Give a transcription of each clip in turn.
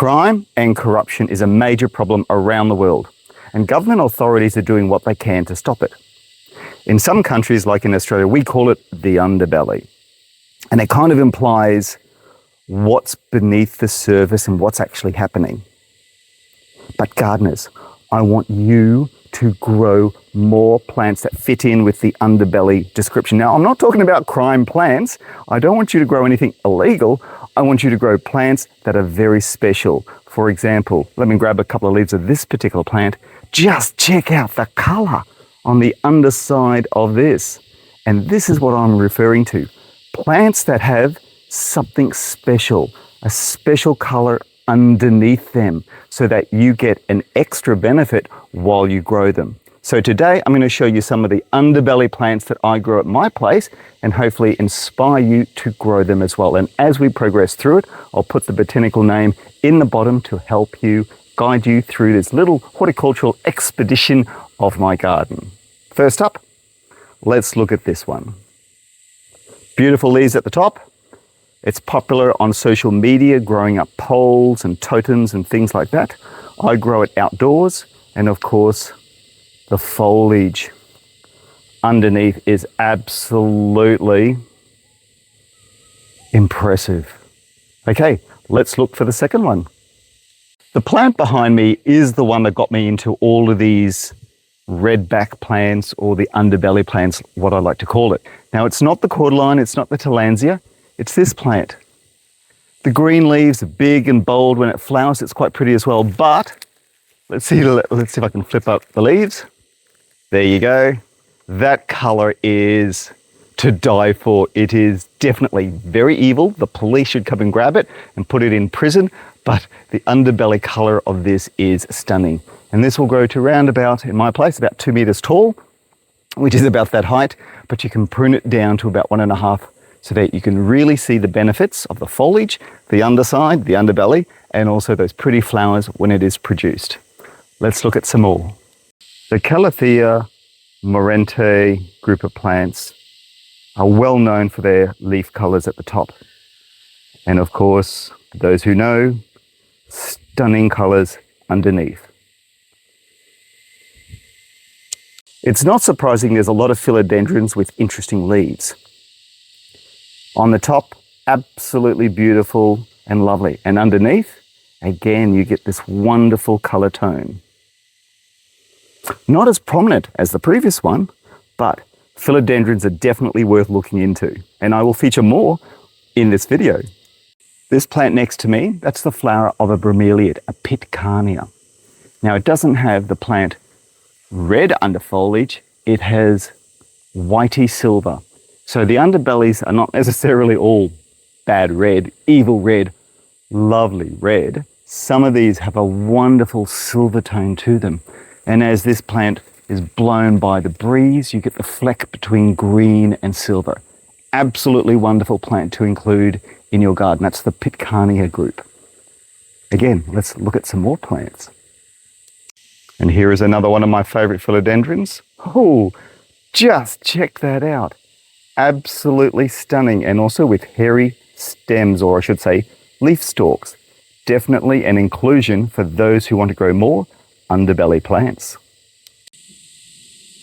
Crime and corruption is a major problem around the world, and government authorities are doing what they can to stop it. In some countries, like in Australia, we call it the underbelly. And it kind of implies what's beneath the surface and what's actually happening. But gardeners, I want you to grow more plants that fit in with the underbelly description. Now, I'm not talking about crime plants. I don't want you to grow anything illegal. I want you to grow plants that are very special. For example, let me grab a couple of leaves of this particular plant. Just check out the color on the underside of this. And this is what I'm referring to. Plants that have something special, a special color underneath them, so that you get an extra benefit while you grow them. So today I'm going to show you some of the underbelly plants that I grow at my place and hopefully inspire you to grow them as well. And as we progress through it, I'll put the botanical name in the bottom to help you, guide you through this little horticultural expedition of my garden. First up, let's look at this one. Beautiful leaves at the top. It's popular on social media, growing up poles and totems and things like that. I grow it outdoors, and of course, the foliage underneath is absolutely impressive. Okay, let's look for the second one. The plant behind me is the one that got me into all of these redback plants, or the underbelly plants, what I like to call it. Now, it's not the cordyline, it's not the tillandsia, it's this plant. The green leaves are big and bold when it flowers. It's quite pretty as well, but let's see if I can flip up the leaves. There you go. That color is to die for. It is definitely very evil. The police should come and grab it and put it in prison, but the underbelly color of this is stunning. And this will grow to around about, in my place, about 2 meters tall, which is about that height, but you can prune it down to about 1.5 so that you can really see the benefits of the foliage, the underside, the underbelly, and also those pretty flowers when it is produced. Let's look at some more. The Calathea, Maranta group of plants are well known for their leaf colors at the top. And of course, those who know, stunning colors underneath. It's not surprising there's a lot of philodendrons with interesting leaves. On the top, absolutely beautiful and lovely. And underneath, again, you get this wonderful color tone. Not as prominent as the previous one, but philodendrons are definitely worth looking into. And I will feature more in this video. This plant next to me, that's the flower of a bromeliad, a Pitcarnia. Now, it doesn't have the plant red under foliage, it has whitey silver. So the underbellies are not necessarily all bad red, evil red, lovely red. Some of these have a wonderful silver tone to them. And as this plant is blown by the breeze, you get the fleck between green and silver. Absolutely wonderful plant to include in your garden. That's the Pitcarnia group. Again, let's look at some more plants. And here is another one of my favorite philodendrons. Oh, just check that out. Absolutely stunning, and also with hairy stems, or I should say leaf stalks. Definitely an inclusion for those who want to grow more underbelly plants.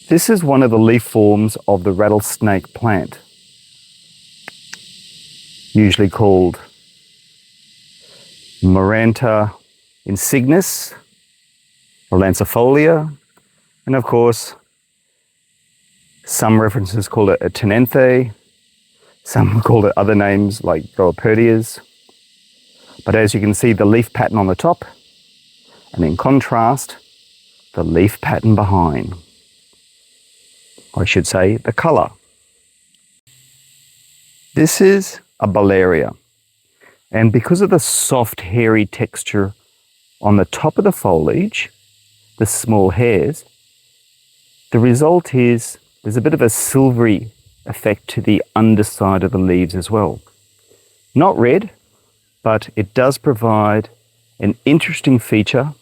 This is one of the leaf forms of the rattlesnake plant, usually called Maranta insignis, or lancifolia, and of course, some references call it a Ctenanthe, some call it other names like Goeppertias. But as you can see, the leaf pattern on the top, and in contrast, the leaf pattern behind. Or I should say, the color. This is a Barlaria, and because of the soft, hairy texture on the top of the foliage, the small hairs, the result is there's a bit of a silvery effect to the underside of the leaves as well. Not red, but it does provide an interesting feature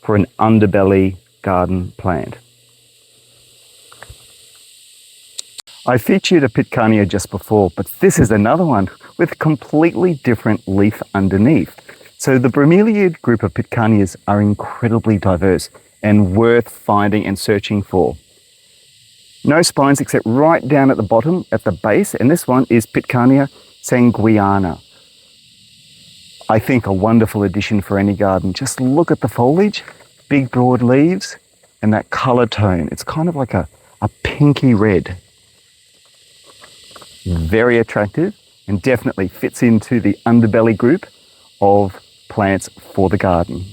for an underbelly garden plant. I featured a Pitcarnia just before, but this is another one with completely different leaf underneath. So the bromeliad group of Pitcarnias are incredibly diverse and worth finding and searching for. No spines except right down at the bottom, at the base, and this one is Pitcarnia sanguinea. I think a wonderful addition for any garden. Just look at the foliage, big broad leaves, and that colour tone. It's kind of like a pinky red. Very attractive and definitely fits into the underbelly group of plants for the garden.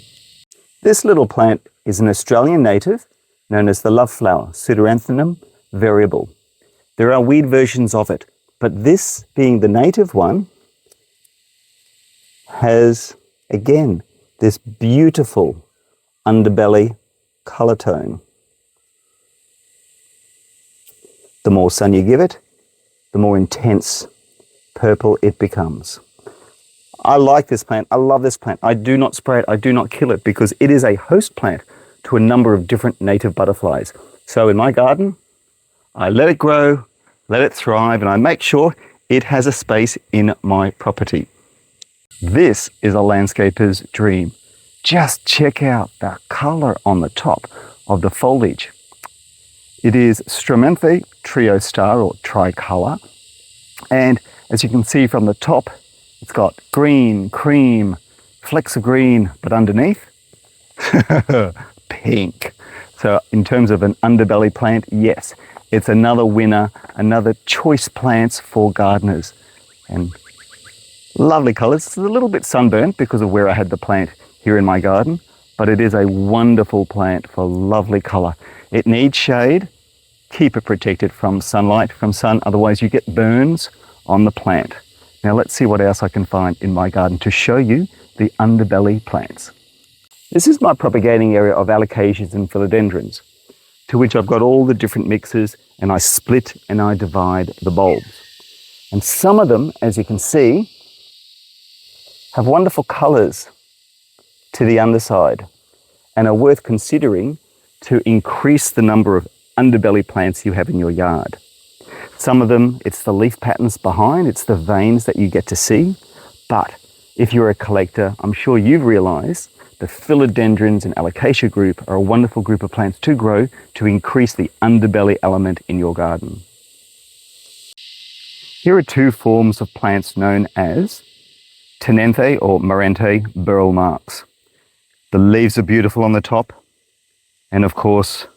This little plant is an Australian native known as the love flower, Pseuderanthemum variabile. There are weed versions of it, but this being the native one has, again, this beautiful underbelly colour tone. The more sun you give it, the more intense purple it becomes. I like this plant. I love this plant. I do not spray it. I do not kill it because it is a host plant to a number of different native butterflies. So in my garden, I let it grow, let it thrive, and I make sure it has a space in my property. This is a landscaper's dream. Just check out the colour on the top of the foliage. It is Stromanthe Triostar or Tricolor, and as you can see from the top, it's got green, cream, flecks of green, but underneath, pink. So in terms of an underbelly plant, yes, it's another winner, another choice plants for gardeners. And lovely colours. It's a little bit sunburnt because of where I had the plant here in my garden, but it is a wonderful plant for lovely colour. It needs shade. Keep it protected from sunlight, from sun, otherwise you get burns on the plant. Now let's see what else I can find in my garden to show you the underbelly plants. This is my propagating area of alocasias and philodendrons, to which I've got all the different mixes, and I split and I divide the bulbs. And some of them, as you can see, have wonderful colours to the underside and are worth considering to increase the number of underbelly plants you have in your yard. Some of them, it's the leaf patterns behind, it's the veins that you get to see. But if you're a collector, I'm sure you've realised the philodendrons and alocasia group are a wonderful group of plants to grow to increase the underbelly element in your garden. Here are two forms of plants known as Ctenanthe or Maranta burle-marxii. The leaves are beautiful on the top, and of course,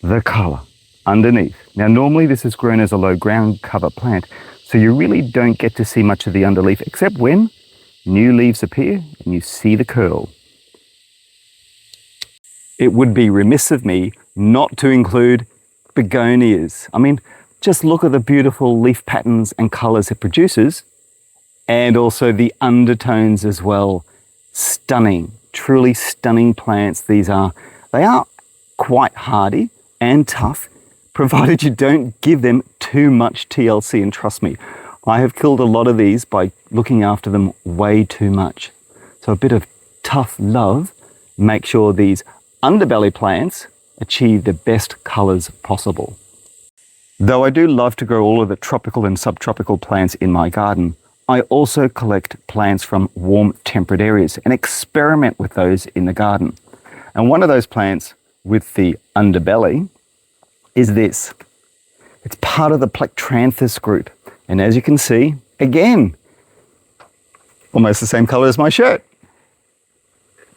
the colour underneath. Now normally this is grown as a low ground cover plant, so you really don't get to see much of the underleaf except when new leaves appear and you see the curl. It would be remiss of me not to include begonias. I mean, just look at the beautiful leaf patterns and colours it produces, and also the undertones as well. Stunning, truly stunning plants these are. They are quite hardy and tough, provided you don't give them too much TLC, and trust me, I have killed a lot of these by looking after them way too much. So a bit of tough love, make sure these underbelly plants achieve the best colours possible. Though I do love to grow all of the tropical and subtropical plants in my garden, I also collect plants from warm temperate areas and experiment with those in the garden. And one of those plants with the underbelly is this. It's part of the Plectranthus group. And as you can see, again, almost the same colour as my shirt.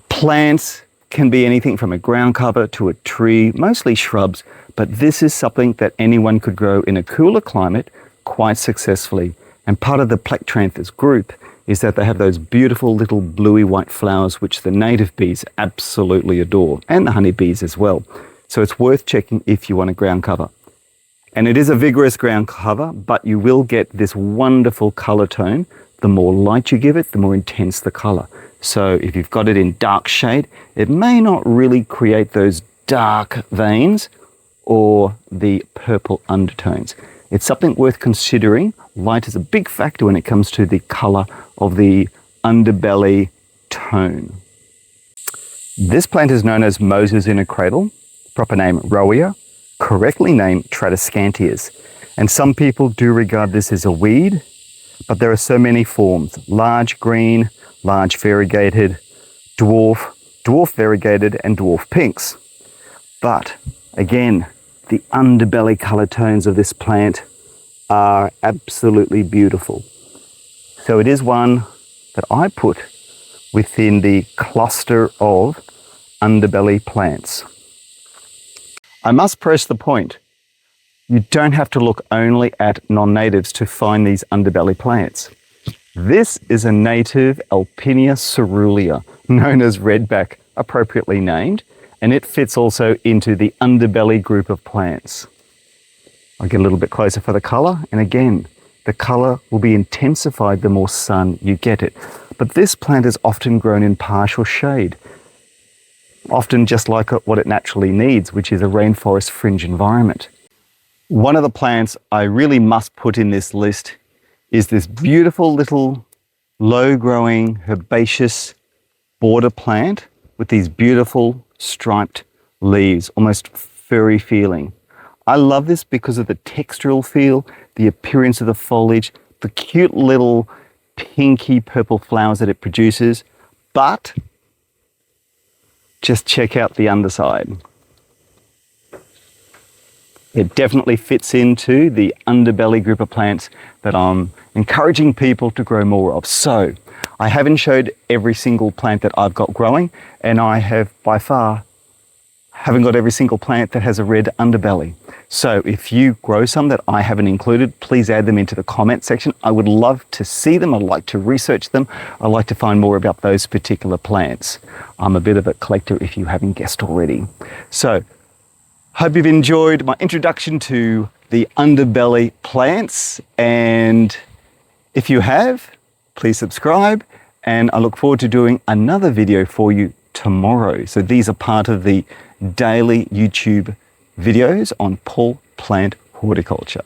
Plants can be anything from a ground cover to a tree, mostly shrubs, but this is something that anyone could grow in a cooler climate quite successfully. And part of the Plectranthus group is that they have those beautiful little bluey white flowers which the native bees absolutely adore, and the honeybees as well. So it's worth checking if you want a ground cover. And it is a vigorous ground cover, but you will get this wonderful colour tone. The more light you give it, the more intense the colour. So if you've got it in dark shade, it may not really create those dark veins or the purple undertones. It's something worth considering. Light is a big factor when it comes to the colour of the underbelly tone. This plant is known as Moses in a cradle, proper name Ruellia, correctly named Tradescantia. And some people do regard this as a weed, but there are so many forms: large green, large variegated, dwarf variegated, and dwarf pinks. But again, the underbelly colour tones of this plant are absolutely beautiful. So it is one that I put within the cluster of underbelly plants. I must press the point. You don't have to look only at non-natives to find these underbelly plants. This is a native Alpinea caerulea, known as Redback, appropriately named, and it fits also into the underbelly group of plants. I'll get a little bit closer for the colour, and again, the colour will be intensified the more sun you get it. But this plant is often grown in partial shade, often just like what it naturally needs, which is a rainforest fringe environment. One of the plants I really must put in this list is this beautiful little low-growing herbaceous border plant with these beautiful striped leaves, almost furry feeling. I love this because of the textural feel, the appearance of the foliage, the cute little pinky purple flowers that it produces, but just check out the underside. It definitely fits into the underbelly group of plants that I'm encouraging people to grow more of. So I haven't showed every single plant that I've got growing, and I have by far haven't got every single plant that has a red underbelly. So if you grow some that I haven't included, please add them into the comment section. I would love to see them. I'd like to research them. I'd like to find more about those particular plants. I'm a bit of a collector if you haven't guessed already. So hope you've enjoyed my introduction to the underbelly plants, and if you have, please subscribe, and I look forward to doing another video for you tomorrow. So these are part of the daily YouTube videos on plant horticulture.